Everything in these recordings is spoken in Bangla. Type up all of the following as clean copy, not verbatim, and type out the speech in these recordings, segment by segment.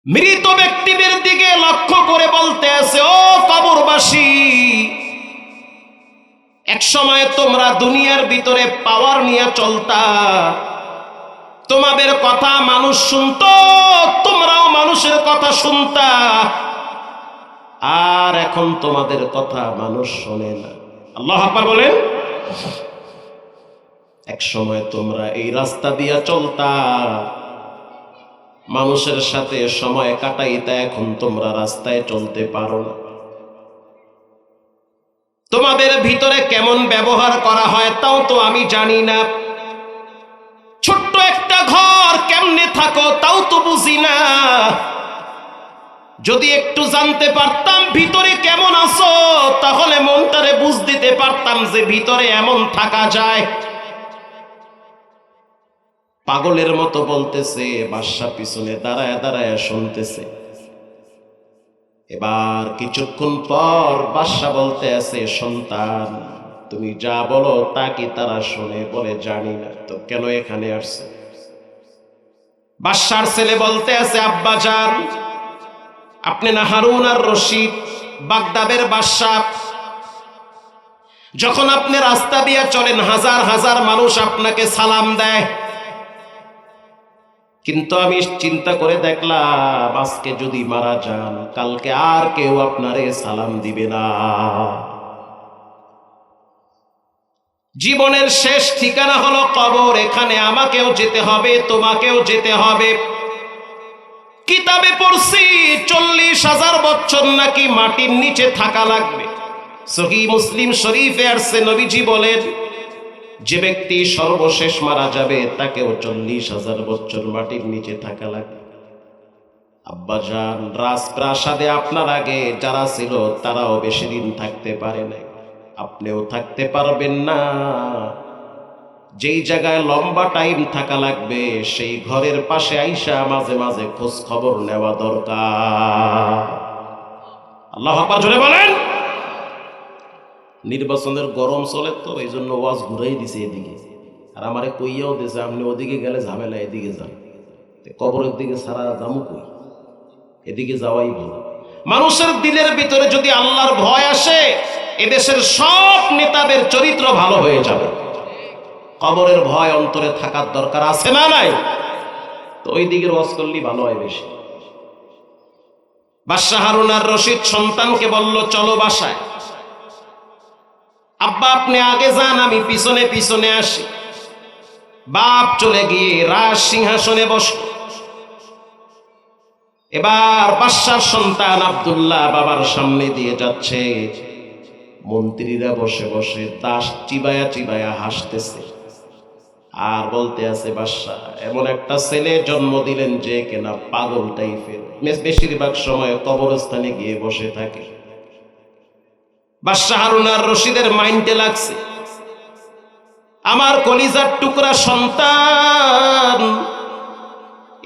মৃত ব্যক্তিদের দিকে লক্ষ্য করে বলতে আছে, ও কবরবাসী, এক সময় তোমরা দুনিয়ার ভিতরে পাওয়ার নিয়ে চলতা, তোমাদের কথা মানুষ শুনতো, তোমরাও মানুষের কথা শুনতা, আর এখন তোমাদের কথা মানুষ শোনে না। আল্লাহু আকবার বলেন। এক সময় তোমরা এই রাস্তা দিয়া চলতা, মানুষের সাথে সময় কাটাইতে, এখন তোমরা রাস্তায় চলতে পারো না। তোমাদের ভিতরে কেমন ব্যবহার করা হয় তাও তো আমি জানি না। ছোট্ট একটা ঘর কেমনে থাকো তাও তো বুঝি না। যদি একটু জানতে পারতাম ভিতরে কেমন আছো, তাহলে মনটারে বুঝ দিতে পারতাম যে ভিতরে এমন থাকা যায়। পাগলের মতো বলতেছে, বাদশা পিছনে দাঁড়ায় দাঁড়ায় শুনতেছে। এবার কিছুক্ষণ পর বাদশা বলতে আছে, সন্তান তুমি যা বলো তা কি তারা শুনে? বলে জানি না। তো কেন এখানে আসছে? বাদশার ছেলে বলতে আছে, আব্বা জান, আপনি না হারুন আর রশিদ বাগদাদের বাদশা? যখন আপনি রাস্তা দিয়ে চলেন হাজার হাজার মানুষ আপনাকে সালাম দেয়, কিন্তু আমি চিন্তা করে দেখলাম আজকে যদি মারা যান, কালকে আর কেউ আপনারে সালাম দিবে না। জীবনের শেষ ঠিকানা হলো কবর, এখানে আমাকেও যেতে হবে, তোমাকেও যেতে হবে। কিতাবে পড়ছি 40,000 বছর নাকি মাটির নিচে থাকা লাগবে। সহিহ মুসলিম শরীফে আসছে, নবীজি বলেন যে ব্যক্তি সর্বশেষ মারা যাবে তাকেও 40,000 বছর মাটির নিচে থাকা লাগবে। আব্বাজান, রাজপ্রাসাদে আপনার আগে যারা ছিল তারাও বেশি দিন থাকতে পারে না, আপনিও থাকতে পারবেন না। যেই জায়গায় লম্বা টাইম থাকা লাগবে সেই ঘরের পাশে আইসা মাঝে মাঝে খোঁজ খবর নেওয়া দরকার। আল্লাহু আকবার জোরে বলেন। নির্বাচনের গরম চলে তো এই জন্য ওয়াজ ঘুরাই দিছে এদিকে, আর আমারে কইয়াও দিছে আপনি ওদিকে গেলে ঝামেলা, এদিকে যান। কবরের দিকে সারা জামু কই, এদিকে যাওয়াই ভালো। মানুষের দিলের ভিতরে যদি আল্লাহর ভয় আসে, এদেশের সব নেতাদের চরিত্র ভালো হয়ে যাবে। কবরের ভয় অন্তরে থাকার দরকার আছে না নাই? তো ওই দিকের ওয়াজ করলেই ভালো হয় বেশি। বাদশা হারুন আর রশিদ সন্তানকে বলল, চলো বাসায়। আব্বা আপনি আগে যান, আমি পিছনে পিছনে আসি। বাপ চলে গিয়ে রাজ সিংহাসনে বসল। এবার বাদশার সন্তান আব্দুল্লাহ বাবার সামনে দিয়ে যাচ্ছে। মন্ত্রীরা বসে বসে দাস চিবায়া চিবায়া হাসতেছে আর বলতে আছে, বাদশা এমন একটা ছেলে জন্ম দিলেন যে কেনা পাগল টাইপের, বেশিরভাগ সময় কবরস্থানে গিয়ে বসে থাকে। বাদশা হারুন আর রশিদের মাইন্ডে লাগছে, আমার কলিজার টুকরা সন্তান,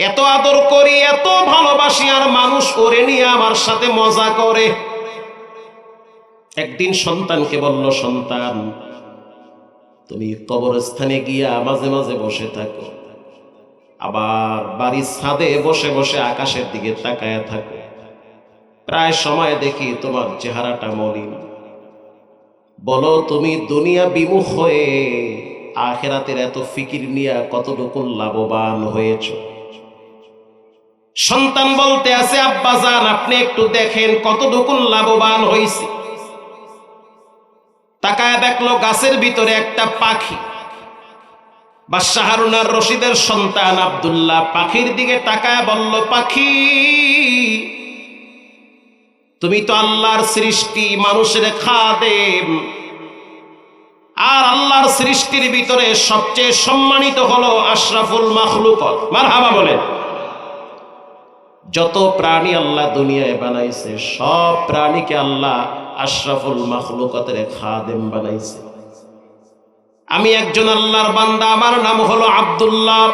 এত আদর করি, এত ভালোবাসি, আর মানুষ করে নিয়ে আমার সাথে মজা করে। একদিন সন্তানকে বলল, সন্তান তুমি কবরস্থানে গিয়া মাঝে মাঝে বসে থাকো, আবার বাড়ির ছাদে বসে বসে আকাশের দিকে তাকায়া থাকো। প্রায় সময় দেখি তোমার চেহারাটা মলিন। বলো তুমি দুনিয়া বিমুখ হয়ে আখিরাতের এত ফিকির নিয়ে কতটুকু লাভবান হয়েছ? সন্তান বলতে আছে, আব্বাজান আপনি একটু দেখেন কতটুকু লাভবান হয়েছে। তাকায় দেখলো গাছের ভিতরে একটা পাখি। বাদশা হারুন আর রশিদের সন্তান আব্দুল্লাহ পাখির দিকে তাকায় বলল, পাখি তুমি তো আল্লাহর সৃষ্টি, মানুষের খাদেম, আর আল্লাহর সৃষ্টির ভিতরে সবচেয়ে সম্মানিত হলো আশরাফুল মাখলুকাত। মারহাবা বলেন। যত প্রাণী আল্লাহ দুনিয়ায় বানাইছে সব প্রাণীকে আল্লাহ আশরাফুল মাখলুকাতের খাদেম বানাইছে। আমি একজন আল্লাহর বান্দা, আমার নাম হলো আব্দুল্লাহ।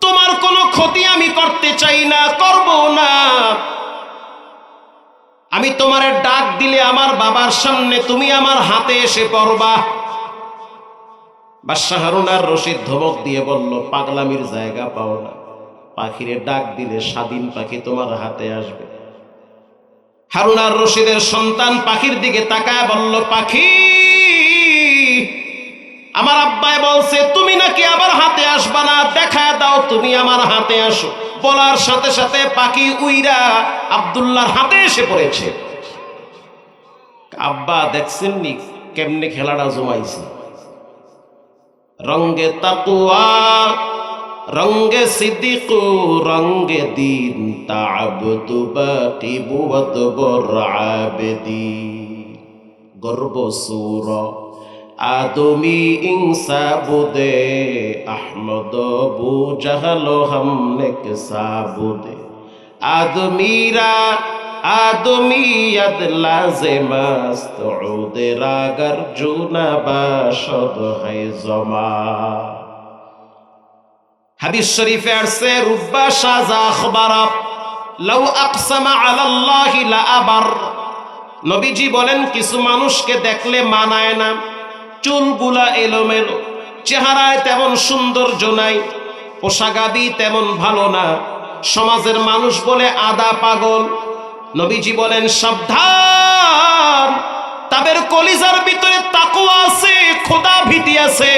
তোমার কোনো ক্ষতি আমি করতে চাই না, করব না। আমি তোমারে ডাক দিলে আমার বাবার সামনে তুমি আমার হাতে এসে পড়বা। বাদশা হারুন আর রশিদ ধমক দিয়ে বলল, পাগলামির জায়গা পাও না, পাখিরে ডাক দিলে স্বাধীন পাখি তোমার হাতে আসবে। হারুন আর রশিদের সন্তান পাখির দিকে তাকায় বলল, পাখি, আমার আব্বাই বলছে তুমি নাকি আবার হাতে আসবা না, দেখা দাও তুমি আমার হাতে আসো। বলার সাথে সাথে পাখি উইরা আব্দুল্লাহর হাতে এসে পড়েছে। আব্বা দেখছেন নি কেমনে খেলাটা জমাইছে, রঙ্গে তাকওয়া রঙ্গে সিদ্দিক রঙ্গে দিন তা'বুদু বাকি বুওয়াত বরআবেদি। গর্ব সূর আদমি ইনসা বুদে আহমদ বু জাহল হামনে কে সাবুদে। আদমিরা আদমিয়ত লাজেমাস্ত উদে রাগার জুনা বাশদ হয় জমা। হাদিস শরীফে আসছে, রুব্বা শাযা আখবারা লাউ আকসামা আলাল্লাহি লা আবার। নবীজি বলেন, কিছু মানুষকে দেখলে মানায় না, চুলগুলা এলোমেলো, চেহারায় তেমন সৌন্দর্য নাই, পোশাকাদি তেমন ভালো না, সমাজের মানুষ বলে আদা পাগল। নবীজি বলেন, সাবধান, তাদের কলিজার ভিতরে তাকওয়া আছে, খোদা ভীতি আছে।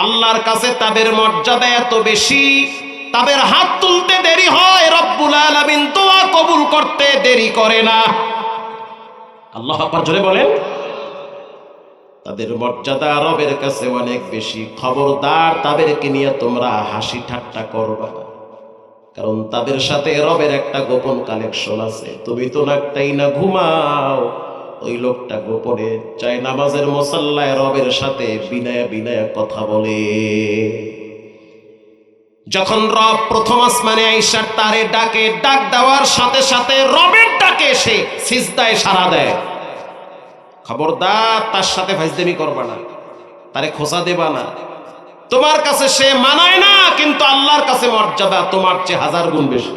আল্লাহর কাছে তাদের মর্যাদা এত বেশি, তাদের হাত তুলতে দেরি হয়, রব্বুল আলামিন দোয়া কবুল করতে দেরি করে না। আল্লাহ আকবার জোরে বলেন। তাদের মর্যাদা রবের কাছে অনেক বেশি। খবরদার তাদেরকে নিয়ে তোমরা হাসি ঠাট্টা করবা না, কারণ তাদের সাথে রবের একটা গোপন কালেকশন আছে। তুমি তো নাকটাই না ঘুমাও, ওই লোকটা গোপনে চাই নামাজের মুসাল্লায় রবের সাথে বিনয়ে বিনয়ে কথা বলে। যখন রব প্রথম আসমানে আইসা তারে ডাকে, ডাক দেওয়ার সাথে সাথে রবের ডাকে সে সিজদায় সাড়া দেয়। খবরদার তার সাথে ফাজলামি করবা না, তারে খোঁচা দেবা না। তোমার কাছে সে মানায় না, কিন্তু আল্লাহর কাছে মর্যাদা তোমার চেয়ে 1000 গুণ বেশি।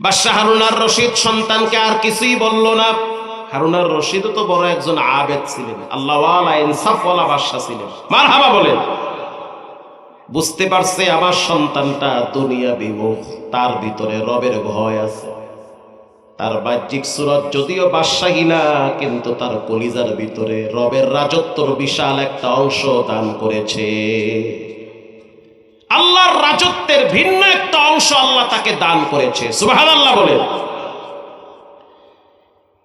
বাদশা হারুন আর রশিদ সন্তানকে আর কিছুই বলল না। হারুন আর রশিদ তো বড় একজন আবেদ ছিলেন, আল্লাহওয়ালা ইনসাফওয়ালা বাদশা ছিলেন। মারহাবা বলেন। বুঝতে পারছে আমার সন্তানটা দুনিয়া বিমুখ, তার ভিতরে রবের ভয় আছে। তার বাহ্যিক সুরত যদিও বাদশাহী না, কিন্তু তার কলিজার ভিতরে রবের রাজত্বর বিশাল একটা অংশ দান করেছে। আল্লাহর রাজত্বের ভিন্ন একটা অংশ আল্লাহ তাকে দান করেছে। সুবহানাল্লাহ বলেন।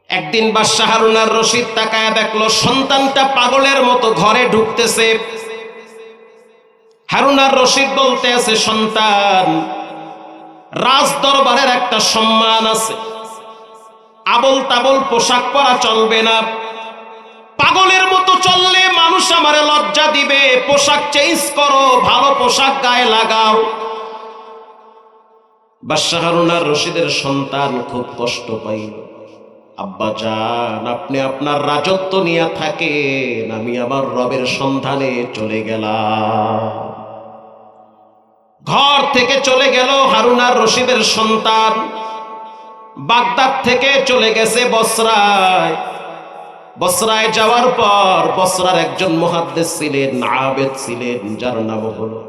একদিন বাদশা হারুন আর রশিদ তাকায় দেখলো সন্তানটা পাগলের মতো ঘরে ঢুকতেছে। হারুন আর রশিদ বলতে আছে, সন্তান, রাজ দরবারের একটা সম্মান আছে, আবল তাবল পোশাক পরা চলবে না। পাগলের মতো চললে মানুষ আমারে লজ্জা দিবে। পোশাক চেঞ্জ করো, ভালো পোশাক গায়ে লাগাও। বাদশা হারুন আর রশিদের সন্তান খুব কষ্ট পাইল। আব্বা জান, আপনি আপনার রাজত্ব নিয়ে থাকেন, আমি আমার রবের সন্ধানে চলে গেলাম। ঘর থেকে চলে গেল হারুন আর রশিদের সন্তান। বাগদাদ থেকে চলে গেছে বসরায়। বসরায় যাওয়ার পর বসরার একজন মুহাদ্দিস ছিলেন, আবেদ ছিলেন, যার নাম হলো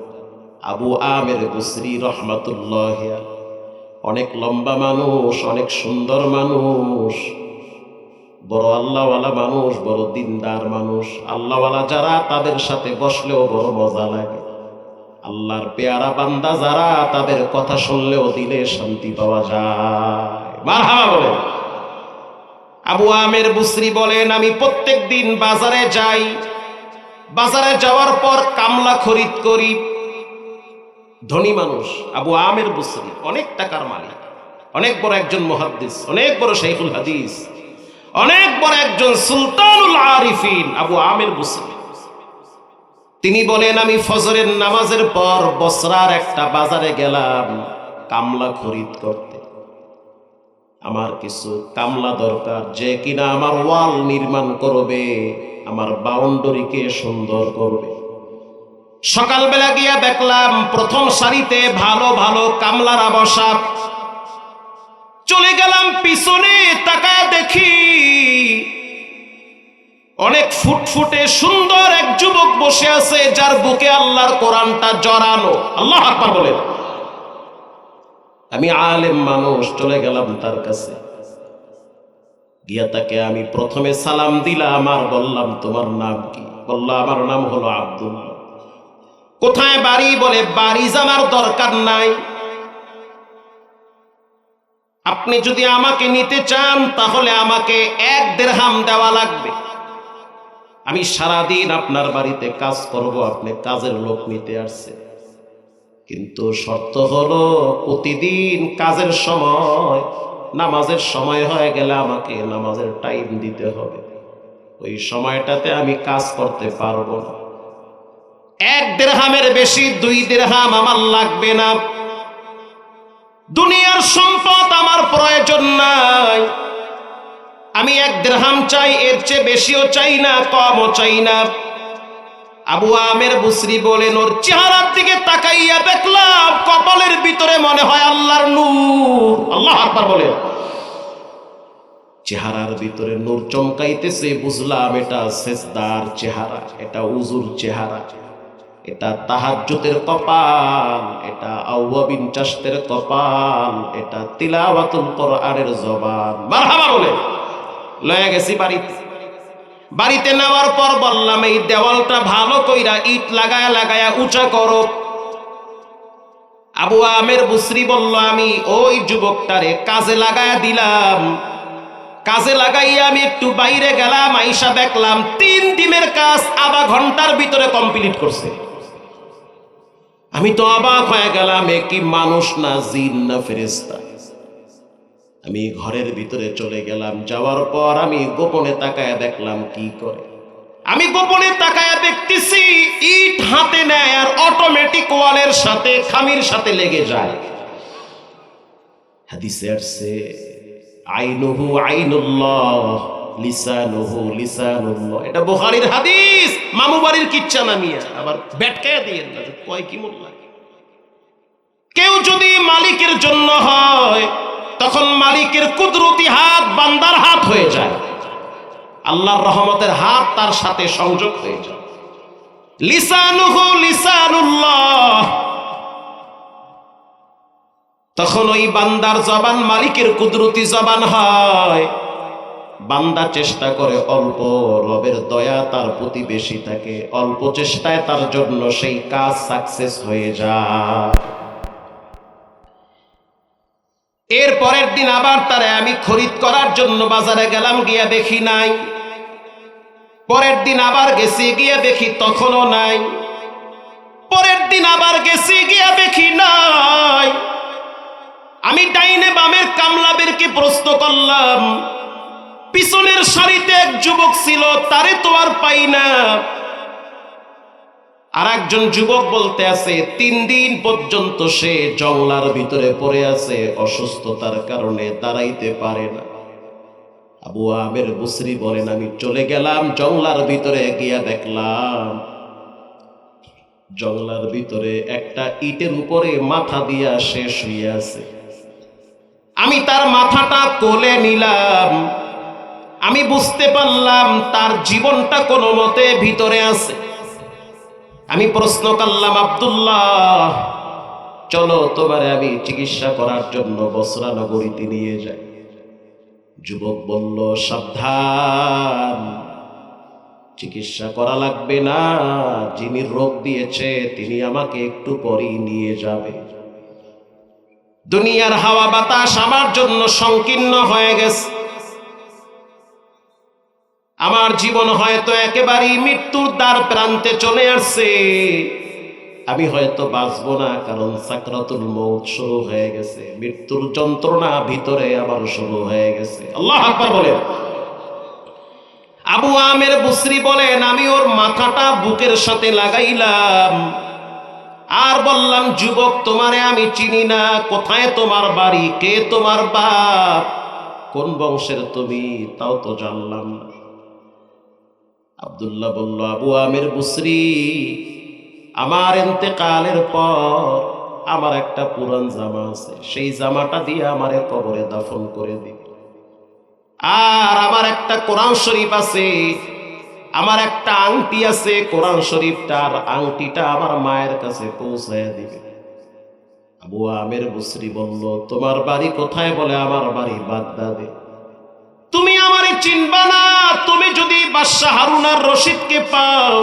আবু আমের বসরি রহমাতুল্লাহ। অনেক লম্বা মানুষ, অনেক সুন্দর মানুষ, বড় আল্লাহওয়ালা মানুষ, বড় দিনদার মানুষ। আল্লাহওয়ালা যারা, তাদের সাথে বসলেও বড় মজা লাগে। আল্লাহর পেয়ারা বান্দা যারা, তাদের কথা শুনলেও দিলে শান্তি পাওয়া যায়। মারহাবা বলেন। আবু আমের বুসরি বলেন, আমি প্রত্যেক দিন বাজারে যাই। বাজারে যাওয়ার পর কামলা খরিদ করি। ধনী মানুষ আবু আমের বুসরি, অনেক টাকার মালিক, অনেক বড় একজন মুহাদ্দিস, অনেক বড় শাইখুল হাদিস, অনেক বড় একজন সুলতানুল আরিফিন আবু আমের বুসরি। তিনি বলেন, আমি ফজরের নামাজের পর বসরার একটা বাজারে গেলাম কামলা খরিদ করতে। আমার কিছু কামলা দরকার, যে কিনা আমার ওয়াল নির্মাণ করবে, আমার বাউন্ডারিকে সুন্দর করবে। সকালবেলা গিয়া দেখলাম প্রথম সারিতে ভালো ভালো কামলারা বসা। চলে গেলাম পিছনে, তাকায় দেখি অনেক ফুটফুটে সুন্দর এক যুবক বসে আছে, যার বুকে আল্লাহর কোরআনটা জড়ানো। আল্লাহু আকবার বলেন। আমি আলেম মানুষ, চলে গেলাম তার কাছে। গিয়া তাকে আমি প্রথমে সালাম দিলাম আর বললাম, তোমার নাম কি? বলল, আমার নাম হলো আব্দুল্লাহ। কোথায় বাড়ি? বলে, বাড়ি জানার দরকার নাই, আপনি যদি আমাকে নিতে চান তাহলে আমাকে 1 দিরহাম দেওয়া লাগবে। আমি সারাদিন আপনার বাড়িতে কাজ করব, আপনি কাজের লোক নিতে আসছেন, কিন্তু শর্ত হলো প্রতিদিন কাজের সময়, নামাজের সময় হয়ে গেলে আমাকে নামাজের টাইম দিতে হবে, ওই সময়টাতে আমি কাজ করতে পারবো না। 1 দিরহামের বেশি 2 দিরহাম আমার লাগবে না, দুনিয়ার সম্পদ আমার প্রয়োজন নাই, আমি 1 দিরহাম চাই, এর চেয়ে বেশিও চাই না, কমও চাই না। আবু আমের বুসরি বলেন, ওর চেহারার দিকে তাকাইয়া দেখলাম কপালের ভিতরে মনে হয় আল্লাহর নূর। আল্লাহু আকবার বলেন। চেহারার ভিতরে নূর চমকাইতেছে, বুঝলাম এটা সেজদার চেহারা, এটা উজুর চেহারা, এটা তাহাজ্জুদের কপাল, এটা আওয়াবিন চাষতের কপাল, এটা তিলাওয়াতুল কোরআনের জবান। মারহাবা বলে লয়ে গেছি বাড়িতে। বাড়িতে নেওয়ার পর বললাম, এই দেওয়ালটা ভালো কইরা ইট লাগায়া লাগায়া উঁচা করো। আবু আমের বুসরি বলল, আমি ওই যুবকটারে কাজে লাগায়া দিলাম। কাজে লাগাইয়া আমি একটু বাইরে গেলাম, আইসা দেখলাম 3 দিনের কাজ আধা ঘন্টার ভিতরে কমপ্লিট করছে। আমি তো অবাক হয়ে গেলাম, এ কি মানুষ না জিন না ফেরেশতা? আমি ঘরের ভিতরে চলে গেলাম, যাওয়ার পর আমি গোপনে তাকায়া দেখলাম কি করে। আমি গোপনে তাকায়া দেখতেছি ইট হাতে নেয় আর অটোমেটিক ওয়ালের সাথে খামির সাথে লেগে যায়। হাদিসে আসছে, আইনুহু আইনুল্লাহ, লিসানুহু লিসানুল্লাহ। এটা বুখারীর হাদিস, মামু বাড়ির কিচ্ছা নামিয়া আবার ব্যাটকায়া দিয়েন না, কয় কি মোল্লা। কেউ যদি মালিকের জন্য হয় তখন মালিকের কুদরতি হাত বান্দার হাত হয়ে যায়, আল্লাহর রহমতের হাত তার সাথে সংযোগ হয়ে যায়। লিসানুহু লিসানুল্লাহ, তখন ওই বান্দার জবান মালিকের কুদরতি জবান হয়। বান্দা চেষ্টা করে অল্প, রবের দয়া তার প্রতি বেশি থাকে, অল্প চেষ্টায় তার জন্য সেই কাজ সাকসেস হয়ে যায়। এর পরের দিন আবার তারে আমি খরিদ করার জন্য বাজারে গেলাম, গিয়া দেখি নাই। পরের দিন আবার গেছি, গিয়া দেখি তখনও নাই। পরের দিন আবার গেছি, গিয়া দেখি নাই। আমি ডাইনে বামের কামলাদেরকে প্রশ্ন করলাম, পিছনের সারিতে এক যুবক ছিল, তারে তো আর পাই না। আর একজন যুবক বলতে আছে 3 দিন পর্যন্ত সে জংলার ভিতরে পড়ে আছে, অসুস্থতার কারণে দাঁড়াইতে পারে না। আবু আমের বুসরি বলেন, আমি চলে গেলাম জংলার ভিতরে, গিয়া দেখলাম জংলার ভিতরে একটা ইটের উপরে মাথা দিয়া সে শুয়ে আছে। আমি তার মাথাটা কোলে নিলাম, আমি বুঝতে পারলাম তার জীবনটা কোনো মতে ভিতরে আছে। আমি প্রশ্ন করলাম, আব্দুল্লাহ চলো তোমারে আমি চিকিৎসা করার জন্য বসরা নগরীতে নিয়ে যাই। যুবক বলল, সাবধান, চিকিৎসা করা লাগবে না, যিনি রোগ দিয়েছে তিনি আমাকে একটু পরেই নিয়ে যাবে। দুনিয়ার হাওয়া বাতাস আমার জন্য সংকীর্ণ হয়ে গেছে, আমার জীবন হয়তো একেবারেই মৃত্যুর দ্বার প্রান্তে চলে আসছে। আমি হয়তো বাঁচবো না, কারণ সাকরাতুল মউত শুরু হয়ে গেছে, মৃত্যুর যন্ত্রণা ভিতরে আবার শুরু হয়ে গেছে। আল্লাহু আকবার বলেন। আবু আমের বুসরি বলেন, আমি ওর মাথাটা বুকের সাথে লাগাইলাম আর বললাম, যুবক তোমারে আমি চিনি না, কোথায় তোমার বাড়ি, কে তোমার বাপ, কোন বংশের তুমি, তাও তো জানলাম না। আব্দুল্লাহ বলল, আবু আমের বুসরি, আমার ইন্তেকালের পর আমার একটা পুরান জামা আছে, সেই জামাটা দিয়ে আমারে কবরে দাফন করে দিবে। আর আমার একটা কোরআন শরীফ আছে, আমার একটা আংটি আছে কোরআন শরীফটার আংটিটা আমার মায়ের কাছে পৌঁছায় দিবে। আবু আমের বসরি বলল, তোমার বাড়ি কোথায়? বলে, আমার বাড়ি বাগদাদে। তুমি আমারে চিনবা না। তুমি যদি বাদশাহ হারুনার রশিদকে পাও,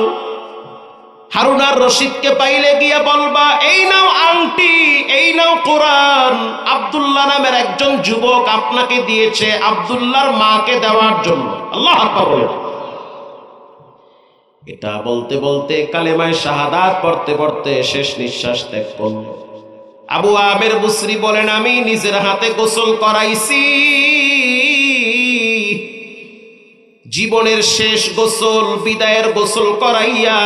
হারুনার রশিদকে পাইলে গিয়া বলবা, এই নাও আংটি, এই নাও কোরআন, আব্দুল্লাহ নামের একজন যুবক আপনাকে দিয়েছে আব্দুল্লাহর মাকে দেওয়ার জন্য। আল্লাহু আকবার। এটা বলতে বলতে কালেমায়ে শাহাদাত পড়তে পড়তে শেষ নিঃশ্বাস ত্যাগ করল। আবু আমের বসরি বলেন, আমি নিজের হাতে গোসল করাইছি, জীবনের শেষ গোসল, বিদায়ের গোসল করাইয়া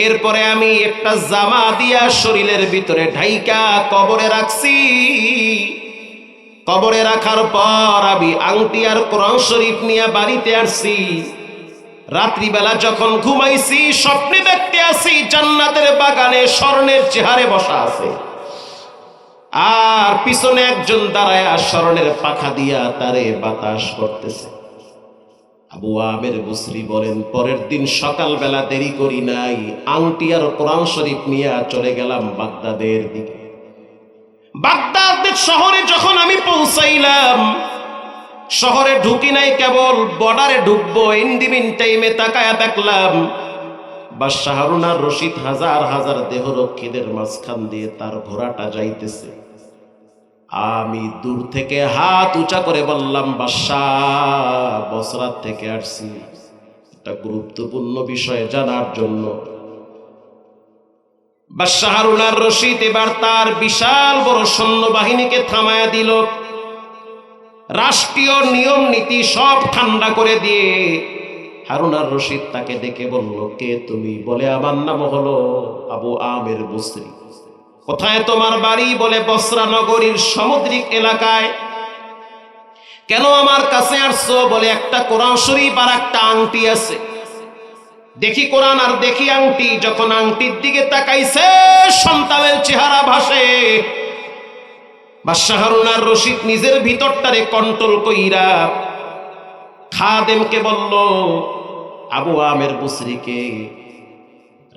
এরপরে আমি একটা জামা দিয়া শরীরের ভিতরে ঢাইকা কবরে রাখছি। কবরে রাখার পর আমি আংটি আর কোরআন শরীফ নিয়ে বাড়িতে আসছি। রাত্রিবেলা যখন ঘুমাইছি স্বপ্নে দেখতে আসি জান্নাতের বাগানে স্বর্ণের চেহারে বসা আছে, আর পিছনে একজন দাঁড়ায় স্বর্ণের পাখা দিয়া তারে বাতাস করতেছে। আবু আমের বসরি বলেন, পরের দিন সকালবেলা দেরি করি নাই, আংটি আর কোরআন শরীফ নিয়ে চলে গেলাম বাগদাদের দিকে। বাগদাদের শহরে যখন আমি পৌঁছাইলাম, শহরে ঢুকি নাই, কেবল বর্ডারে ঢুকবো, ইন্ডিমিন টাইমে তাকায়া দেখলাম বাদশাহ হারুনার রশিদ হাজার হাজার দেহরক্ষীদের মাঝখান দিয়ে তার ঘোড়াটা যাইতেছে। আমি দূর থেকে হাত উঁচা করে বললাম, বাদশাহ, বসরাত থেকে আসছি একটা গুরুত্বপূর্ণ বিষয় জানার জন্য। বাদশাহ হারুনার রশিদ এবার তার বিশাল বড় সৈন্যবাহিনীকে থামায়া দিল। রাষ্ট্রীয় নিয়ম নীতি সব ঠান্ডা করে দিয়ে হারুনার রশিদ তাকে ডেকে বলল, কে তুমি? বলে, আমার নাম হলো আবু আমের বসরি। কোথায় তোমার বাড়ি? বলে, বসরা নগরীর সামুদ্রিক এলাকায়। কেন আমার কাছে আসছো? বলে, একটা কোরআন শরীফ আর একটা আংটি আছে। দেখি কোরআন আর দেখি আংটি। যখন আংটির দিকে তাকাইছে সন্তানের চেহারা ভাসে। বাদশাহ হারুনার রশিদ নিজের ভিতরটারে কন্ট্রোল কইরা খাদেমকে বলল, আবু আমের বসরিকে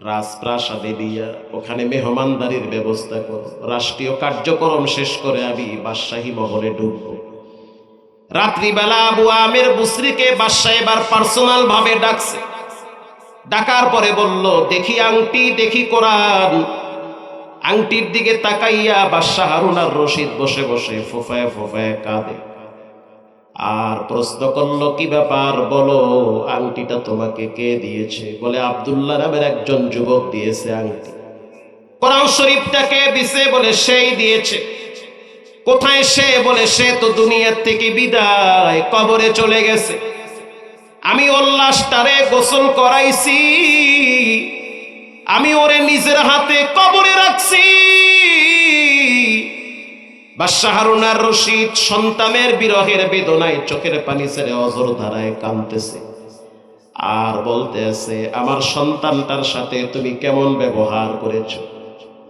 রাজপ্রাসাদে দিয়া ওখানে মেহমানদারির ব্যবস্থা করো, রাষ্ট্রীয় কার্যক্রম শেষ করে আমি বাদশাহী মহলে ঢুকবো। রাত্রিবেলা আবু আমের বসরিকে বাদশাহ এবার পার্সোনাল ভাবে ডাকছে। ডাকার পরে বলল, দেখি আংটি, দেখি কোরআন। আংটির দিকে তাকাইয়া বাদশাহ হারুনার রশিদ বসে বসে ফোফায় ফোফায় কাঁদে আর প্রশ্ন করলো, কি ব্যাপার বলো, আংটিটা তোমাকে কে দিয়েছে? বলে, আব্দুল্লাহ নামের একজন যুবক দিয়েছে আংটি। কোরআন শরীফটা কে দিছে? বলে, সেই দিয়েছে। কোথায় সে? বলে, সে তো দুনিয়ার থেকে বিদায়, কবরে চলে গেছে। আমি ওর লাশটারে গোসল করাইছি, আমি ওরে নিজের হাতে কবরে রাখছি। বাদশাহ হারুনার রশিদ সন্তানের বিরহের বেদনায় চোখের পানি ছেড়ে অঝর ধারায় কাঁদতেছে আর বলতে আছে, আমার সন্তানটার সাথে তুমি কেমন ব্যবহার করেছো?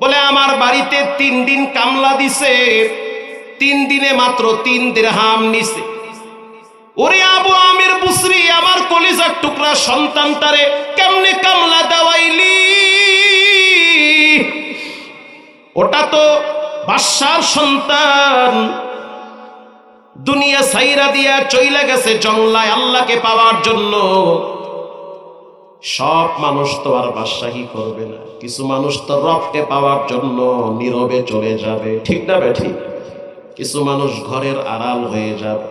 বলে, আমার বাড়িতে 3 দিন কামলা দিছে, 3 দিনে মাত্র 3 দিরহাম নিছে। ওরে আবু আমের বসরি, আমার কলিজার টুকরা সন্তানটারে কেমনে কামলা দেওয়াইলি? ওটা তো বাদশার সন্তান, দুনিয়া ছাইরা দিয়া চইলা গেছে জংলায় আল্লাহকে পাওয়ার জন্য। সব মানুষ তো আর বাদশাহী করবে না, কিছু মানুষ তো রবকে পাওয়ার জন্য নীরবে চলে যাবে, ঠিক না বেঠি? কিছু মানুষ ঘরের আড়াল হয়ে যাবে।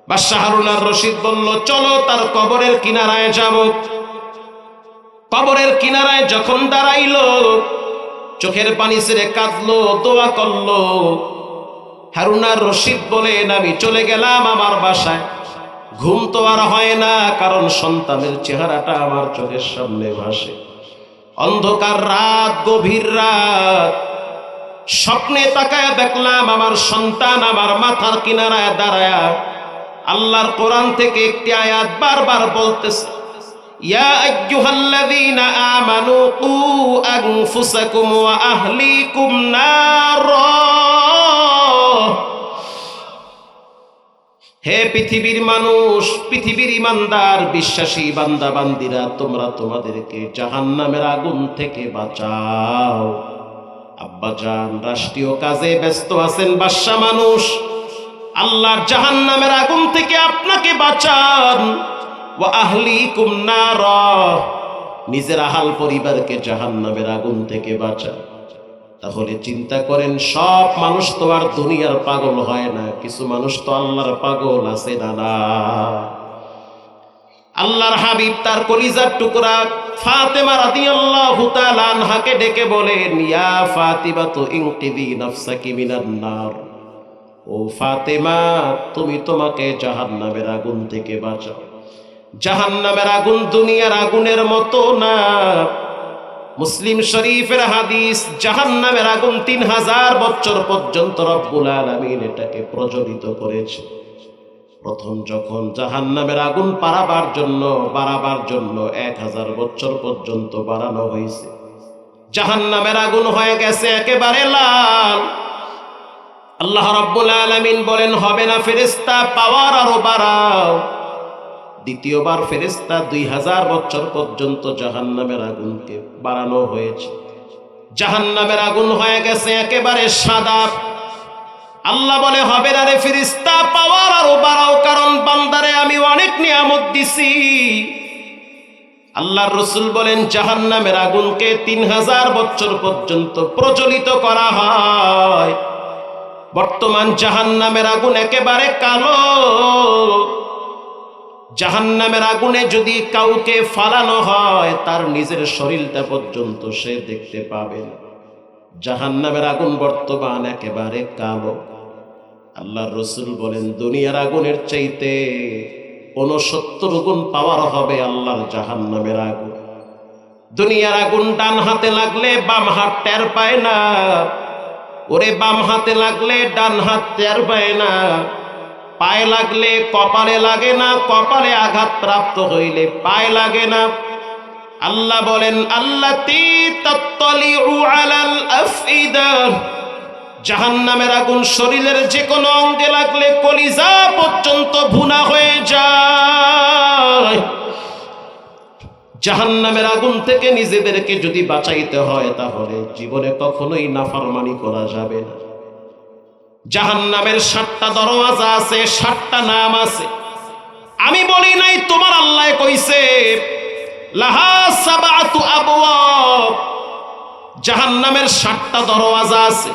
বাদশাহ হারুনার রশিদ বলল, চলো তার কবরের কিনারায় যাব। কবরের কিনারায় যখন দাঁড়াইলো, চোখের পানি ছেড়ে কাঁদলো, দোয়া করলো। হারুনার রশিদ বলেন, আমি চলে গেলাম আমার বাসায়, ঘুম তো আর হয় না, কারণ সন্তানের চেহারাটা আমার চোখের সামনে ভাসে। অন্ধকার রাত, গভীর রাত, স্বপ্নে তাকায় দেখলাম আমার সন্তান আমার মাথার কিনারায় দাঁড়ায়া আল্লাহর কোরআন থেকে একটি আয়াত বারবার বলতেছে, ইয়া আইয়ুহাল্লাযীনা আমানু কু আনফুসাকুম ওয়া আহলিকুম নার। হে পৃথিবীর মানুষ, পৃথিবীর ইমানদার বিশ্বাসী বান্দা বান্দিরা, তোমরা তোমাদেরকে জাহান্নামের আগুন থেকে বাঁচাও। আব্বাজান রাষ্ট্রীয় কাজে ব্যস্ত আছেন, বাদশা মানুষ, আল্লাহর জাহান্নামের আগুন থেকে আপনাকে বাঁচান। ওয়া আহলিকুম নারা, নিজের আহাল পরিবারকে জাহান্নামের আগুন থেকে বাঁচান। তাহলে চিন্তা করেন, সব মানুষ তো আর দুনিয়ার পাগল হয় না, কিছু মানুষ তো আল্লাহর পাগল আছে না। আল্লাহর হাবিব তার কলিজার টুকরা ফাতেমা রাদিয়াল্লাহু তাআলা আনহাকে ডেকে বলেন, ইয়া ফাতিমা তু ইনকিদি নাফসাকি মিনান নার, ও ফাতেমা তুমি তোমাকে জাহান্নামের আগুন থেকে বাঁচাও। জাহান্নামের আগুন দুনিয়ার আগুনের মতো না। মুসলিম শরীফের হাদিস, জাহান্নামের আগুন 3000 বছর পর্যন্ত রব্বুল আলামিন এটাকে প্রজ্বলিত করেছে। প্রথম যখন জাহান্নামের আগুন বাড়াবার জন্য 1000 বছর পর্যন্ত বাড়ানো হয়েছে। জাহান্নামের আগুন হয়ে গেছে একেবারে লাল। আল্লাহ রব্বুল আলামিন বলেন, হবে না ফেরেশতা, পাওয়ার আরো বাড়াও। দ্বিতীয়বার ফেরেশতা 2000 বছর পর্যন্ত জাহান্নামের আগুনকে বাড়ানো হয়েছে। জাহান্নামের আগুন হয়ে গেছে একেবারে সাদা। আল্লাহ বলে, হবে না রে ফেরেশতা, পাওয়ার আরো বাড়াও, কারণ বান্দারে আমি অনেক নিয়ামত দিছি। আল্লাহর রাসূল বলেন, জাহান্নামের আগুনকে 3000 বছর পর্যন্ত প্রজ্বলিত করা হয়। বর্তমান জাহান্নামের আগুন একেবারে কালো। জাহান্নামের আগুনে যদি কাউকে ফালানো হয়, তার নিজের শরীরটা পর্যন্ত সে দেখতে পাবে না। জাহান্নামের আগুন বর্তমান একেবারে কালো। আল্লাহর রাসূল বলেন, দুনিয়ার আগুনের চাইতে 69 গুণ পাওয়ার হবে আল্লাহর জাহান্নামের আগুন। দুনিয়ার আগুন ডান হাতে লাগলে বাম হাত টের পায় না, ওরে বাম হাতে লাগলে ডান হাত টের পায় না, পায়ে লাগলে কপালে লাগে না, কপালে আঘাত প্রাপ্ত হইলে পায়ে লাগে না। আল্লাহ বলেন, আল্লাতী তাত্তালিউ আলাল আফইদা, জাহান্নামের আগুন শরীরের যে কোনো অঙ্গে লাগলে কলিজা পর্যন্ত ভুনা হয়ে যায়। জাহান্নামের আগুন থেকে নিজেদেরকে যদি বাঁচাইতে হয়, তাহলে জীবনে কখনোই নাফরমানি করা যাবে না। জাহান্নামের 7টা দরওয়াজা আছে, 7টা নাম আছে। আমি বলি নাই, তোমার আল্লাহ কইছে, লাহা সাবাতু আবওয়াব, জাহান্নামের 7টা দরওয়াজা আছে।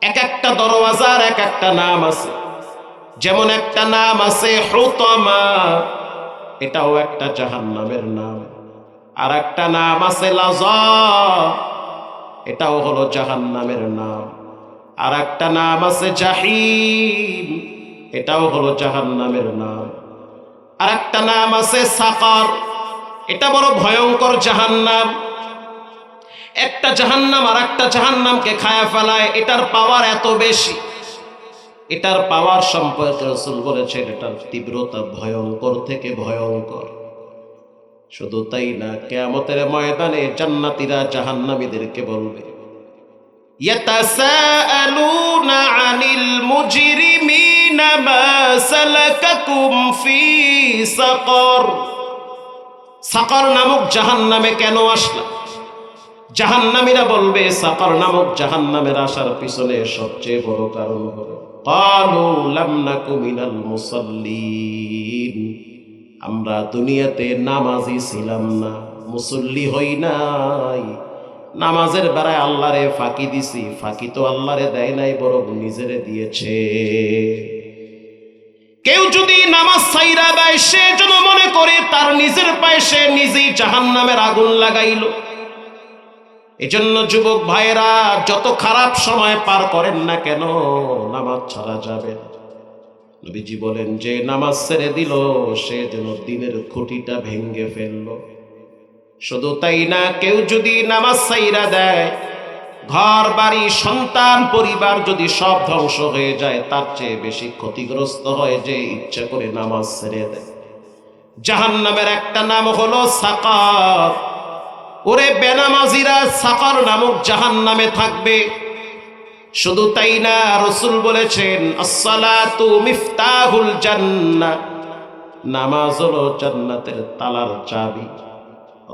এক একটা দরওয়াজার এক একটা নাম আছে। যেমন একটা নাম আছে হুতামা, এটাও একটা জাহান্নামের নাম। আর একটা নাম আছে লাযা, এটাও হলো জাহান্নামের নাম। আর একটা নাম আছে জাহিম, এটাও হলো জাহান্নামের নাম। আর একটা নাম আছে সাকার, এটা বড় ভয়ঙ্কর জাহান্নাম। একটা জাহান্নাম আর একটা জাহান্নামকে খায়া ফেলায়, এটার পাওয়ার এত বেশি। এটার পাওয়ার সম্পর্কে রাসূল বলেছেন, এটার তীব্রতা ভয়ঙ্কর থেকে ভয়ঙ্কর। শুধু তাই না, কিয়ামতের ময়দানে জান্নাতীরা জাহান্নামীদেরকে বলবে, ইয়াতাসাআলুনা আনিল মুজরিমিনা মা সালাকাকুম ফি সাকার, সাকার নামক জাহান্নামে কেন আসলা? জাহান্নামীরা বলবে, সাকার নামক জাহান্নামের আসার পিছনে সবচেয়ে বড় কারণ হলো, ক্বালু লাম নাকু মিনাল মুসাল্লিন, আমরা দুনিয়াতে নামাজি ছিলাম না, মুসল্লি হই নাই। নামাজের বেলায় আল্লাহরে ফাঁকি দিছি, ফাঁকি তো আল্লাহরে দেয় নাই, বরং নিজেরে দিয়েছে। কেউ যদি নামাজ ছাইরা দেয়, সে যেন মনে করে তার নিজের পায়ে সে নিজেই জাহান্নামের আগুন লাগাইল। এজন্য যুবক ভাইরা, যত খারাপ সময় পার করেন না কেন, নামাজ ছাড়া যাবে না। নবীজি বলেন, যে নামাজ ছেড়ে দিল, সে যেন দিনের খুঁটিটা ভেঙে ফেলল। শুধু তাই না, কেউ যদি নামাজ ছাইরা দেয়, ঘর বাড়ি সন্তান পরিবার যদি সব ধ্বংস হয়ে যায়, তার চেয়ে বেশি ক্ষতিগ্রস্ত হয় যে ইচ্ছা করে নামাজ ছেড়ে দেয়। জাহান্নামের একটা নাম হলো সাকার। ওরে বেনামাজিরা সাকার নামক জাহান্নামে থাকবে। শুধু তাই না, রাসূল বলেছেন আসসালাতু মিফতাহুল জান্নাহ, নামাজ হলো জান্নাতের তালার চাবি।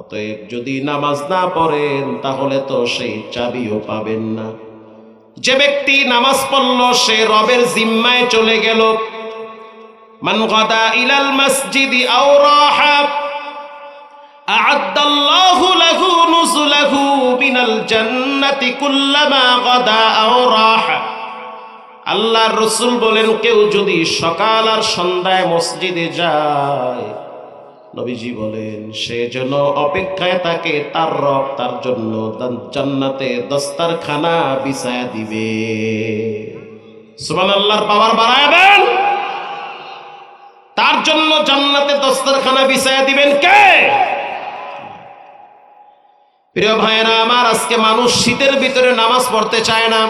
অতএব যদি নামাজ না পড়েন তাহলে তো সেই চাবিও পাবেন না। যে ব্যক্তি নামাজ পড়ল সে রবের জিম্মায় চলে গেল। মান গাদা ইলাল মসজিদি আও রাহা আ'আদ্দাল্লাহু লাহু নুজুলাহু মিনাল জান্নাতি কুল্লামা গাদা আও রাহা। আল্লাহর রাসূল বলেন, কেউ যদি সকাল আর সন্ধ্যায় মসজিদে যায়, নবীজি বলেন সে যেন অপেক্ষায় থাকে, তার রব তার জন্য জান্নাতে দস্তারখানা বিছায়া দিবে। সুবহানাল্লাহর পাওয়ার বাড়ায় দেন। তার জন্য জান্নাতে দস্তারখানা বিছায়া দিবেন কে? প্রিয় ভাইরা আমার, আজকে মানুষ শীতের ভিতরে নামাজ পড়তে চায় না।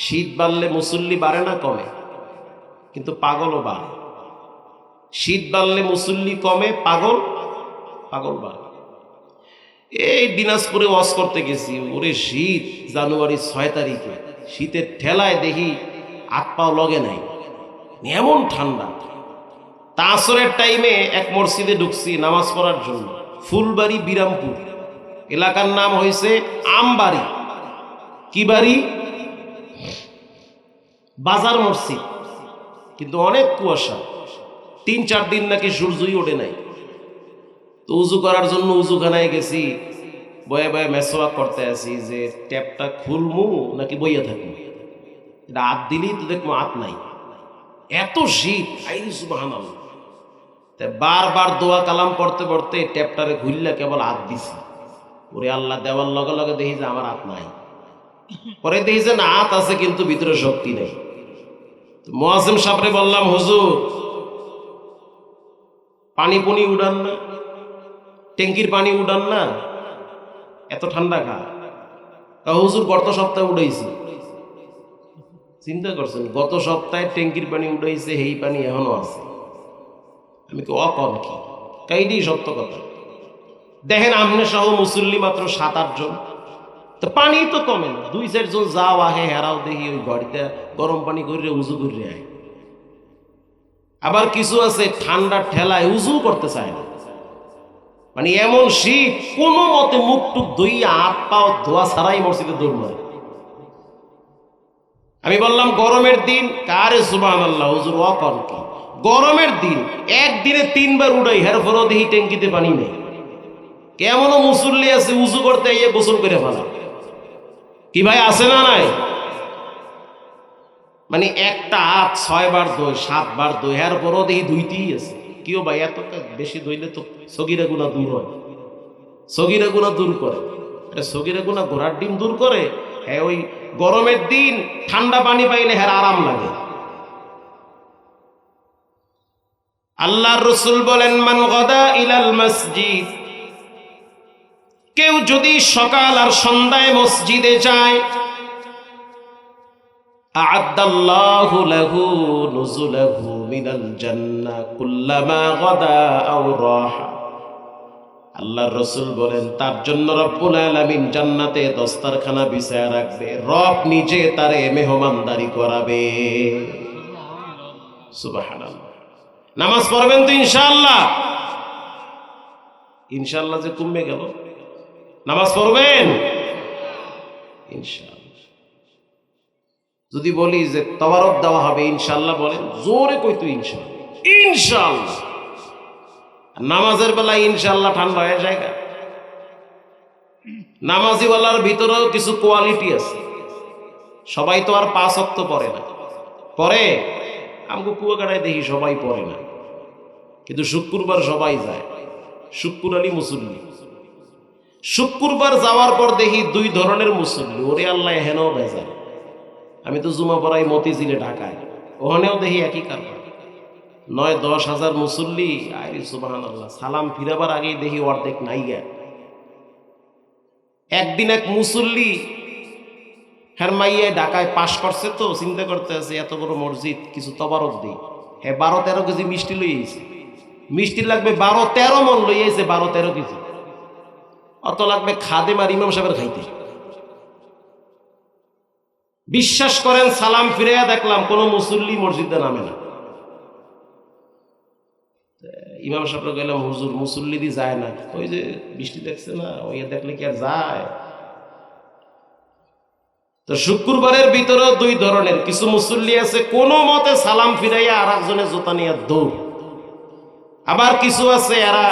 শীত বাড়লে মুসল্লি বাড়ে না কমে? কিন্তু পাগলও বাড়ে। শীত বাড়লে মুসল্লি কমে, পাগল বাড়ে। এই দিনাজপুরে ওয়াজ করতে গেছি, ওরে শীত, জানুয়ারি 6 তারিখে শীতের ঠেলায় দেখি হাত পাও লগে নাই, এমন ঠান্ডা। তা আসরের টাইমে এক মসজিদে ঢুকছি নামাজ পড়ার জন্য, ফুলবাড়ি বিরামপুর, এলাকার নাম হয়েছে আমবাড়ি। কি বাড়ি? বাজার মসজিদ। কিন্তু অনেক কুয়াশা, 3-4 দিন নাকি সূর্যই ওঠে নাই। তো উজু করার জন্য উজুখানায় গেছি, বয়ে বয়ে মেসওয়াক করতে আসি যে ট্যাপটা খুলমু নাকি বইয়া থাকবো। এটা হাত দিলেই তো দেখবো হাত নাই, এত শীত। সুবহানাল্লাহ। বারবার দোয়া কালাম পড়তে পড়তে ট্যাপটারে ঘুরলে কেবল হাত দিছি। ওরে আল্লাহ, দেওয়ার লগে লগে দেখি যে আমার হাত নাই। পরে দেখি যে না, হাত আছে কিন্তু ভিতরে শক্তি নেই। মুয়াজ্জিম সাহেবরে বললাম, হুজুর পানি পুনি উড়ান না, ট্যাঙ্কির পানি উড়ান না, এত ঠান্ডা খা। হুজুর গত সপ্তাহে উড়াইছি। চিন্তা করছেন, গত সপ্তাহে ট্যাঙ্কির পানি উড়াইছে, এই পানি এখনো আছে। আমি কি অকন কি? কাইডি সত্য কথা। দেখেন আমনে সহ মুসল্লি মাত্র 7-8 জন, তো পানি তো কমে না। 2-4 জন যাও আহে, হেরাও দেখি ওই বাড়িতে গরম পানি করে উজু করে আয়। আবার কিছু আছে ঠান্ডার ঠেলায় উজু করতে চায় না। মানে এমন শীত, কোনো মতে মুখ টুক ধুইয়া হাত পাও ধোয়া ছাড়াই মসজিদে দৌড় মারে। আমি বললাম গরমের দিন কারে? সুবহানাল্লাহ হুজুর ওয়াকন কি? গরমের দিন একদিনে 3 বার উড়াই, হের ফরও দেখি ট্যাঙ্কিতে পানি নেই। কেমনও মুসল্লি আছে উজু করতে গিয়ে গোসল করে ফেলা। কি ভাই, আছে না নাই? মানে একটা হাত 6 বার ধোয়, 7 বার ধোয়, হের পরও দেখি ধুইতেই আছে। কেউ ভাই এত বেশি ধুইলে তো সগিরা গুনাহ দূর হয়, সগিরা গুনাহ দূর করে। সগিরা গুনাহ ঘোড়ার ডিম দূর করে। হ্যাঁ, ওই গরমের দিন ঠান্ডা পানি পাইলে হ্যাঁ আরাম লাগে। আল্লাহর রাসূল বলেন, মান গাদা ইলাল মসজিদ, কেউ যদি সকাল আর সন্ধ্যায় মসজিদে যায়, আ'আদ্দাল্লাহু লাহু নুজুলাহু মিনাল জান্নাহ কুল্লামা গাদা আও রাহা। আল্লাহর রাসূল বলেন, তার জন্য রব্বুল আলামিন জান্নাতে দস্তারখানা বিছায়া রাখবে, রব নিজে তারে মেহমানদারি করাবে। সুবহানাল্লাহ। নামাজ পড়বেন তো ইনশাআল্লাহ? ইনশাআল্লাহ যে কমে গেল, নামাজ পড়বেন ইনশাআল্লাহ। যদি বলি যে তবারক দেওয়া হবে ইনশাআল্লাহ বলেন, জোরে কইতো ইনশাআল্লাহ। ইনশাআল্লাহ। নামাজের বেলায় ইনশাআল্লাহ ঠান্ডা হয়ে যায়। নামাজিওয়ালার ভিতরেও কিছু কোয়ালিটি আছে। সবাই তো আর 5 ওয়াক্ত পড়ে না। পড়ে? আমগো কুয়াকাটায় দেখি সবাই পড়ে না, কিন্তু শুক্রবার সবাই যায়। শুক্রবারই মুসল্লি। শুক্রবার যাওয়ার পর দেখি 2 ধরনের মুসল্লি। ওরে আল্লাহ, হেনও বেজার। আমি তো জুমা পড়াই মতিঝিলে, ঢাকায়, ওখানেও দেখি একই কারবার। 9-10 হাজার মুসল্লি। আরে সুবহানাল্লাহ, সালাম ফিরাবার আগেই দেখি অর্ধেক নাই গা। একদিন এক মুসল্লি হ্যাঁ মাইয়ায় ঢাকায় পাশ করছে, তো চিন্তা করতে আছে এত বড় মসজিদ, কিছু তবারক দিই। হ্যাঁ 12-13 কেজি মিষ্টি লই আইছে। মিষ্টি লাগবে 12-13 মন লই আইছে, 12-13 কেজি। অত লাগবে খাদেম আর ইমাম সাহেবের খাইতে। বিশ্বাস করেন সালাম ফিরাইয়া দেখলাম কোনো মুসল্লি মসজিদে নামে না। ইমাম সাহেবরা গেলাম, হুজুর মুসল্লি দি যায় না। ওই যে বৃষ্টি দেখছে না, ওই দেখলে কি আর যায়? তো শুক্রবারের ভিতরেও দুই ধরনের, কিছু মুসল্লি আছে কোনো মতে সালাম ফিরাইয়া আর একজনের জুতা নিয়ে দৌড়, আবার কিছু আছে এরা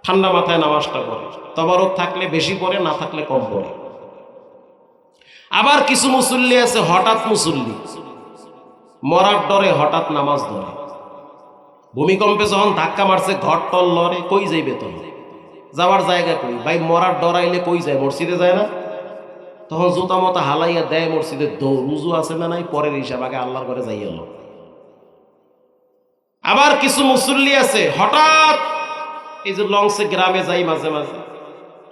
ঠান্ডা মাথায় নামাজটা পড়ে, তবারক থাকলে বেশি পড়ে, না থাকলে কম পড়ে। আবার কিছু মুসল্লি আছে হঠাৎ মুসল্লি, মরার ডরে হঠাৎ নামাজ ধরে। ভূমিকম্পে যখন ধাক্কা মারছে ঘর টল লড়ে, কই যাইবে তো যাওয়ার জায়গা কই? ভাই মরার ডরাইলে কই যায়? মসজিদে যায় না? তখন জুতা মতো হালাইয়া দেয় মসজিদের দৌড়। রুজু আছে না নাই পরের হিসাব, আগে আল্লাহর ঘরে যাই এলো। আবার কিছু মুসল্লি আছে হঠাৎ, এই যে লঞ্চে গ্রামে যাই মাঝে মাঝে,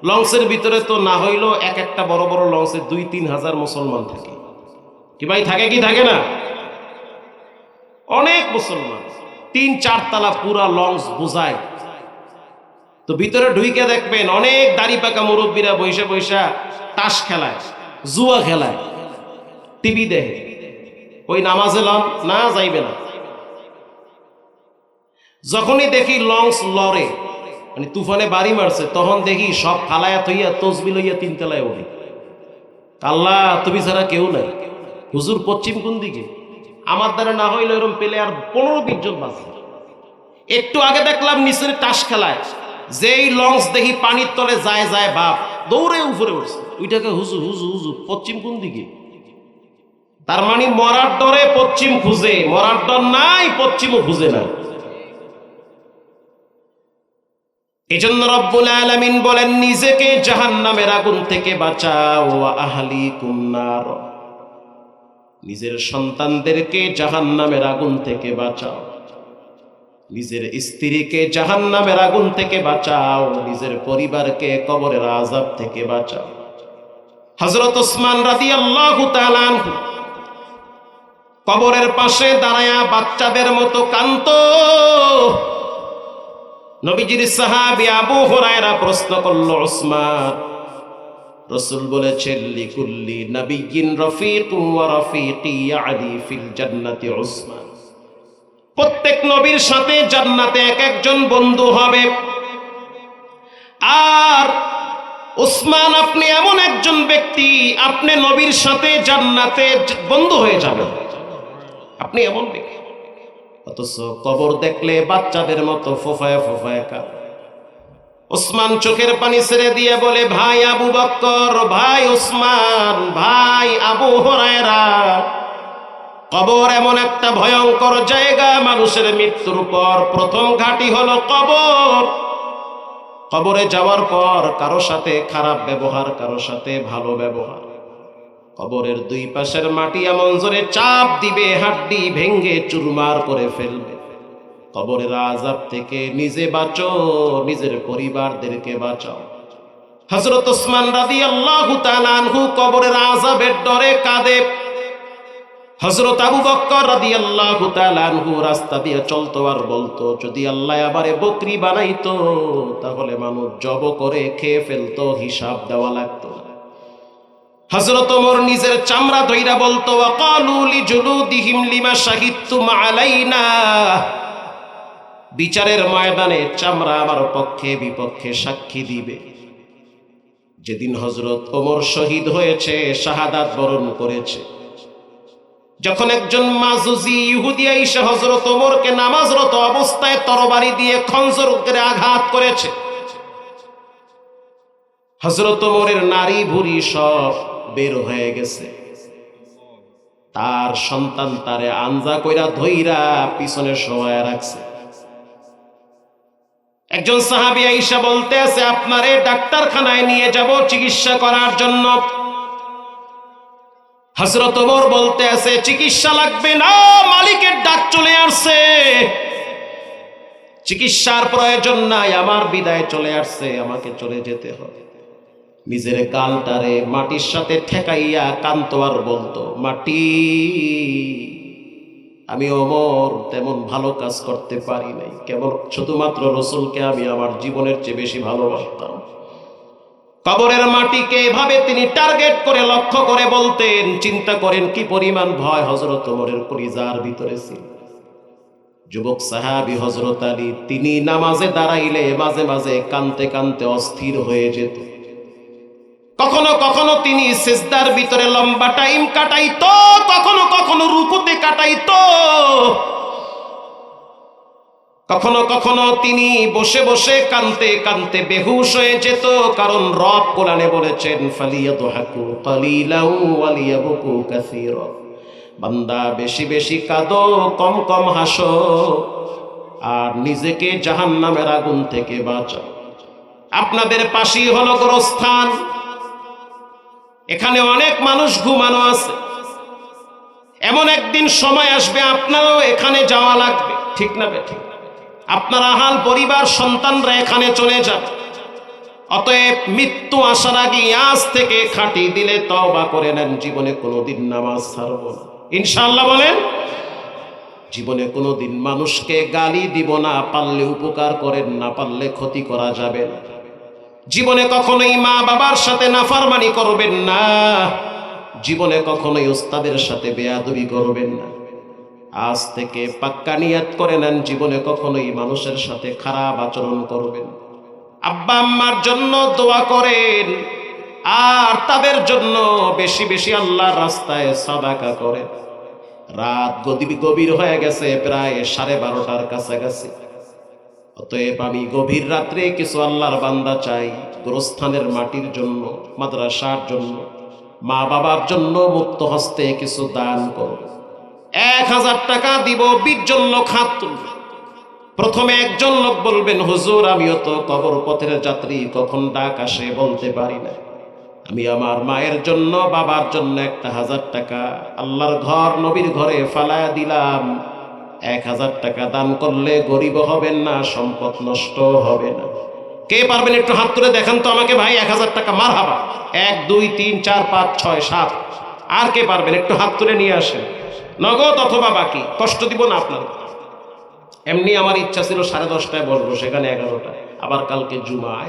লঞ্চের ভিতরে তো না হইলো এক একটা বড় বড় লঞ্চে 2-3 হাজার মুসলমান থাকে। কি ভাই থাকে কি থাকে না? অনেক মুসলমান, 3-4 তলা পুরা লঞ্চ বোঝায়। তো ভিতরে ঢুইকে দেখবেন অনেক দাড়ি পাকা মুরব্বীরা বৈশা বৈশা তাস খেলায়, জুয়া খেলায়, টিভি দেখে। ওই নামাজে লন না, যাইবে না। যখনই দেখি লঞ্চ লড়ে, মানে তুফানে বাড়ি মারছে, তখন দেখি সব ফালায়া থইয়া তসবি লইয়া 3 তলায় ওঠে। আল্লাহ তুমি ছাড়া কেউ নাই। হুজুর পশ্চিম কোন দিকে? আমার দ্বারা না হইলে এরকম পেলে আর 15-20 জন বাঁচে। একটু আগে দেখলাম নিচের তাস খেলায়, যেই লঞ্চ দেখি পানির তলে যায় যায় বাপ, দৌড়ে উপরে উঠছে। ওইটাকে হুজুর হুজুর হুজুর পশ্চিম কোন দিকে? তার মানে মরার ডরে পশ্চিম খুঁজে, মরার ডর নাই পশ্চিমও খুঁজে না। এজন্য রব্বুল আলামিন বলেন, নিজেকে জাহান্নামের আগুন থেকে বাঁচাও, আহলিকুম নার, নিজের সন্তানদেরকে জাহান্নামের আগুন থেকে বাঁচাও, নিজের স্ত্রীকে জাহান্নামের আগুন থেকে বাঁচাও, নিজের পরিবারকে কবরের আযাব থেকে বাঁচাও। হযরত ওসমান রাদিয়াল্লাহু তাআলা আনহু কবরের পাশে দাঁড়ায়া বাচ্চাদের মতো কাঁদতো। নবীজির সাহাবী আবু হুরায়রা প্রশ্ন করলো, ওসমান, রাসূল বলেছেন লিকুল্লি নাবিয়্যিন রাফীকুন ওয়া রাফীকি ইয়াদি ফিল জান্নাতি ওসমান, প্রত্যেক নবীর সাথে জান্নাতে এক একজন বন্ধু হবে, আর ওসমান আপনি এমন একজন ব্যক্তি, আপনি নবীর সাথে জান্নাতে বন্ধু হয়ে যাবেন, আপনি এমন ব্যক্তি। অথচ কবর দেখলে বাচ্চাদের মতো ফোফায় ফোফায় কাঁদে। ওসমান চোখের পানি ছেড়ে দিয়ে বলে, ভাই আবু বকর, ভাই ওসমান, ভাই আবু হুরায়রা, কবর এমন একটা ভয়ঙ্কর জায়গা, মানুষের মৃত্যুর পর প্রথম ঘাঁটি হলো কবর। কবরে যাওয়ার পর কারো সাথে খারাপ ব্যবহার, কারো সাথে ভালো ব্যবহার। কবরের দুই পাশের মাটি এমন জোরে চাপ দিবে, হাড্ডি ভেঙ্গে চুরমার করে ফেলবে। কবরের আযাব থেকে নিজে বাঁচো, নিজের পরিবারদেরকে বাঁচাও। হযরত ওসমান রাদিয়াল্লাহু তাআলা আনহু কবরের আযাবের ডরে কাঁদে। হযরত আবু বকর রাদিয়াল্লাহু তাআলা আনহু রাস্তা দিয়ে চলতো আর বলতো, যদি আল্লাহ আমারে বকরি বানাইতো তাহলে মানুষ জব করে খেয়ে ফেলতো, হিসাব দেওয়া লাগতো না। হযরত ওমর নিজের চামড়া ধইরা বলতো, ওয়াকালু লিজুলুদিহিম লিমা শাহিদতুম আলাইনা, বিচারের ময়দানে চামড়া আমার পক্ষে বিপক্ষে সাক্ষী দিবে। যেদিন হযরত ওমর শহীদ হয়েছে, শাহাদাত বরণ করেছে, যখন একজন মাজুজি ইহুদি এসে হযরত ওমরকে নামাজরত অবস্থায় তরবারি দিয়ে খঞ্জর করে আঘাত করেছে, হযরত ওমরের নারী ভুঁড়ি সব বের হয়ে গেছে। তার সন্তান তারে আঞ্জা কইরা ধইরা পিছনে শোয়ায় রাখছে। একজন সাহাবী আয়েশা বলতে আছে, আপনারে ডাক্তারখানায় নিয়ে যাব চিকিৎসা করার জন্য। হযরত ওমর বলতে আছে, চিকিৎসা লাগবে না, মালিকের ডাক চলে আসছে, চিকিৎসার প্রয়োজন নাই, আমার বিদায় চলে আসছে, আমাকে চলে যেতে হবে। নিজের গালটারে মাটির সাথে ঠেকাইয়া কাঁদতো আর বলতো, মাটি, আমি ওমর তেমন ভালো কাজ করতে পারি নাই, কেবল শুধুমাত্র রাসূলকে আমি আমার জীবনের চেয়ে বেশি ভালোবাসতাম। কবরের মাটিকে এভাবে তিনি টার্গেট করে লক্ষ্য করে বলতেন। চিন্তা করেন কি পরিমাণ ভয় হযরত ওমরের কলিজার ভিতরে ছিল। যুবক সাহাবী হযরত আলী, তিনি নামাজে দাঁড়াইলে মাঝে মাঝে কাঁদতে কাঁদতে অস্থির হয়ে যেত। কখনো কখনো তিনি সিজদার ভিতরে লম্বা টাইম কাটাইতো, কখনো কখনো রুকুতে কাটাইতো, কখনো কখনো তিনি বসে বসে কাঁদতে কাঁদতে বেহুশ হয়ে যেত। কারণ রব কোরআনে বলেছেন, ফালিয়াদহাকু কালিলাও ওয়ালিয়াবকু কাসীরা, বান্দা বেশি বেশি কাঁদো, কম কম হাসো, আর নিজেকে জাহান্নামের আগুন থেকে বাঁচাও। আপনাদের পাশেই হলো গোরস্থান, এখানে অনেক মানুষ ঘুমানো আছে। এমন একদিন সময় আসবে আপনারও এখানে যাওয়া লাগবে, ঠিক না বেঠিক? আপনার আহাল পরিবার সন্তানরা এখানে চলে যাবে। অতএব মৃত্যু আসার আগে আজ থেকে খাঁটি দিলে তওবা করে নেন, জীবনে কোনোদিন নামাজ ছাড়ব না ইনশাআল্লাহ। বলেন, জীবনে কোনোদিন মানুষকে গালি দিব না, পারলে উপকার করেন, না পারলে ক্ষতি করা যাবে না। জীবনে কখনোই মা বাবার সাথে নাফরমানি করবেন না, জীবনে কখনোই উস্তাদের সাথে বেয়াদবি করবেন না। আজ থেকে পাক্কা নিয়ত করে নেন, জীবনে কখনোই মানুষের সাথে খারাপ আচরণ করবেন। আব্বা আম্মার জন্য দোয়া করেন, আর তাদের জন্য বেশি বেশি আল্লাহর রাস্তায় সাদাকা করেন। রাত গভীর হয়ে গেছে, প্রায় 12:30টার কাছাকাছি। অতএব আমি গভীর রাত্রে কিছু আল্লাহর বান্দা চাই, গোরস্থানের মাটির জন্য, মাদ্রাসার জন্য, মা বাবার জন্য মুক্ত হস্তে কিছু দান করব। 1000 টাকা দিব, 20 জন লোক হাত তুলবে। প্রথমে একজন লোক বলবেন, হুজুর আমিও তো কবর পথের যাত্রী, কখন ডাক আসে বলতে পারি না, আমি আমার মায়ের জন্য বাবার জন্য 1000 টাকা আল্লাহর ঘর নবীর ঘরে ফালায়া দিলাম। 1000 টাকা দান করলে গরিব হবেন না, সম্পদ নষ্ট হবে না। কে পারবেন একটু হাত তুলে দেখান তো আমাকে, ভাই 1000 টাকা মারহাবা। 1 2 3 4 5 6 7। আর কে পারবেন একটু হাত তুলে নিয়ে আসেন, নগদ অথবা বাকি, কষ্ট দিব না আপনার। এমনি আমার ইচ্ছা ছিল 10:30টায় বসবো, সেখানে 11টা, আবার কালকে জুমা।